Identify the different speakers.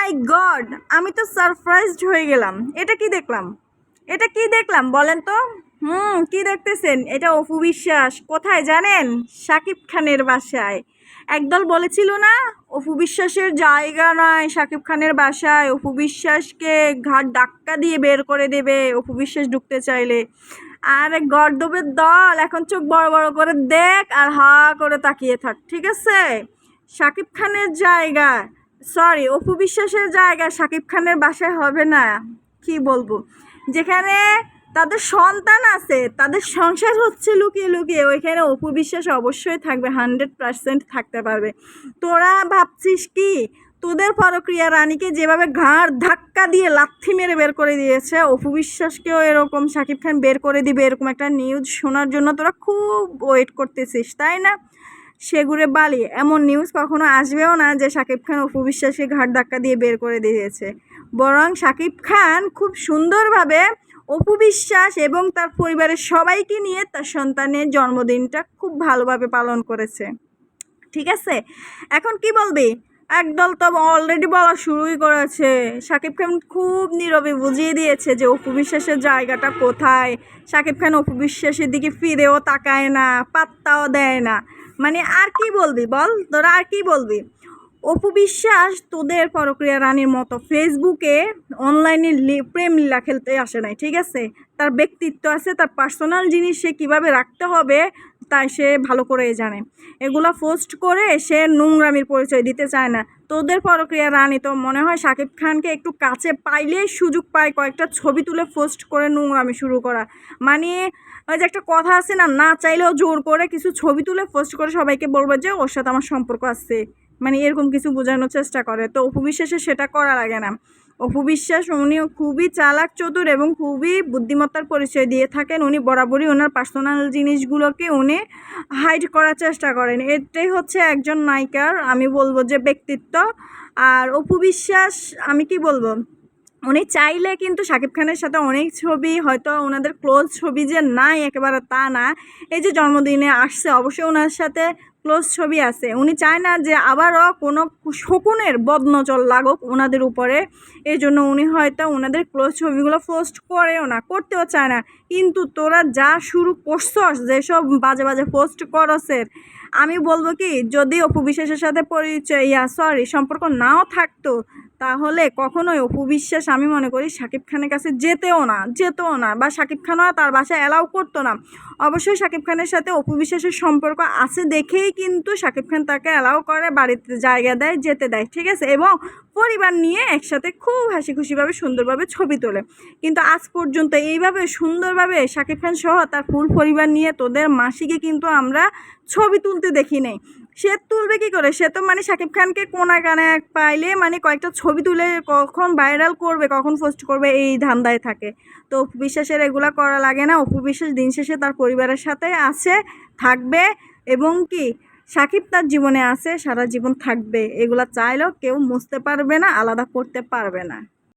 Speaker 1: মাই god, আমি তো surprised হয়ে গেলাম। এটা কি দেখলাম বলেন তো? কি দেখতেছেন? এটা অপু বিশ্বাস কোথায় জানেন? শাকিব খানের বাসায়। একদল বলেছিল না অপু বিশ্বাসের জায়গা নয় শাকিব খানের বাসায়, অপু বিশ্বাসকে ঘাট ধাক্কা দিয়ে বের করে দেবে অপু বিশ্বাস ঢুকতে চাইলে। আরে গর্দবের দল, এখন চোখ বড় বড় করে দেখ আর হা করে তাকিয়ে থাক, ঠিক আছে? শাকিব খানের জায়গা, সরি, অপু বিশ্বাসের জায়গা শাকিব খানের বাসায় হবে না। কি বলবো, যেখানে তাদের সন্তান আছে, তাদের সংসার হচ্ছে লুকিয়ে লুকিয়ে, ওইখানে অপু বিশ্বাস অবশ্যই থাকবে, 100% থাকতে পারবে। তোরা ভাবছিস কি তোদের পরক্রিয়া রানীকে যেভাবে ঘাড় ধাক্কা দিয়ে লাথি মেরে বের করে দিয়েছে, অপু বিশ্বাসকেও এরকম শাকিব খান বের করে দিবে এরকম একটা নিউজ শোনার জন্য তোরা খুব ওয়েট করতেছিস, তাই না? সেগুড়ে বালি, এমন নিউজ কখনো আসবেও না যে শাকিব খান অপু বিশ্বাসকে ঘাড় ধাক্কা দিয়ে বের করে দিয়েছে। বরং শাকিব খান খুব সুন্দরভাবে অপু বিশ্বাস এবং তার পরিবারের সবাইকে নিয়ে তার সন্তানের জন্মদিনটা খুব ভালোভাবে পালন করেছে, ঠিক আছে? এখন কি বলবি? একদল তো অলরেডি বলা শুরুই করেছে। শাকিব খান খুব নীরবে বুঝিয়ে দিয়েছে যে অপু বিশ্বাসের জায়গাটা কোথায়। শাকিব খান অপু বিশ্বাসের দিকে ফিরেও তাকায় না, পাত্তাও দেয় না। মানে আর কি বলবি বল, তোরা আর কি বলবি? অপু বিশ্বাস তোদের পরক্রিয়া রানীর মতো ফেসবুকে অনলাইনে প্রেম লীলা খেলতে আসে নাই, ঠিক আছে? তার ব্যক্তিত্ব আছে, তার পার্সোনাল জিনিস সে কীভাবে রাখতে হবে তাই সে ভালো করেই জানে। এগুলো পোস্ট করে সে নোংরামির পরিচয় দিতে চায় না। তোদের পরক্রিয়া রানী তো মনে হয় শাকিব খানকে একটু কাছে পাইলেই সুযোগ পায় কয়েকটা ছবি তুলে পোস্ট করে নোংরামি শুরু করা। মানে ওই যে একটা কথা আছে না, না চাইলেও জোর করে কিছু ছবি তুলে পোস্ট করে সবাইকে বলবে যে ওর সাথে আমার সম্পর্ক আছে, মানে এরকম কিছু বোঝানোর চেষ্টা করে। তো অপু বিশ্বাসে সেটা করা লাগে না। অপু বিশ্বাস উনি খুবই চালাক চতুর এবং খুবই বুদ্ধিমত্তার পরিচয় দিয়ে থাকেন। উনি বরাবরই ওনার পার্সোনাল জিনিসগুলোকে উনি হাইড করার চেষ্টা করেন। এটাই হচ্ছে একজন নায়িকার আমি বলবো যে ব্যক্তিত্ব। আর অপু বিশ্বাস আমি কি বলবো, উনি চাইলে কিন্তু শাকিব খানের সাথে অনেক ছবি, হয়তো ওনাদের ক্লোজ ছবি যে নাই একেবারে তা না। এই যে জন্মদিনে আসছে অবশ্যই ওনার সাথে ক্লোজ ছবি আছে। উনি চায় না যে আবারও কোনো শকুনের বদনজর লাগুক ওনাদের উপরে, এই জন্য উনি হয়তো ওনাদের ক্লোজ ছবিগুলো পোস্ট করেও না, করতেও চায় না। কিন্তু তোরা যা শুরু করছস, যেসব বাজে বাজে পোস্ট করছেন, আমি বলবো কি যদি অপু বিশ্বাসের সাথে সম্পর্ক নাও থাকতো তাহলে কখনোই অপু বিশ্বাস আমি মনে করি শাকিব খানের কাছে যেতেও না, বা শাকিব খানও তার বাসায় অ্যালাউ করতো না। অবশ্যই শাকিব খানের সাথে অপু বিশ্বাসের সম্পর্ক আছে দেখেই কিন্তু শাকিব খান তাকে অ্যালাউ করে, বাড়িতে জায়গা দেয়, যেতে দেয়, ঠিক আছে? এবং পরিবার নিয়ে একসাথে খুব হাসি খুশিভাবে সুন্দরভাবে ছবি তোলে। কিন্তু আজ পর্যন্ত এইভাবে সুন্দরভাবে শাকিব খান সহ তার ফুল পরিবার নিয়ে তোদের মাসিকে কিন্তু আমরা ছবি তুলতে দেখি নাই। সে তুলবে কী করে? সে তো মানে শাকিব খানকে কোনা কানে পাইলে মানে কয়েকটা ছবি তুলে কখন ভাইরাল করবে, কখন পোস্ট করবে, এই ধান্দায় থাকে। তো অপু বিশ্বাসের এগুলা করা লাগে না। অপু বিশ্বাস দিন শেষে তার পরিবারের সাথে আছে, থাকবে, এবং কি শাকিব তার জীবনে আছে, সারা জীবন থাকবে। এগুলা চাইলেও কেউ মুছতে পারবে না, আলাদা করতে পারবে না।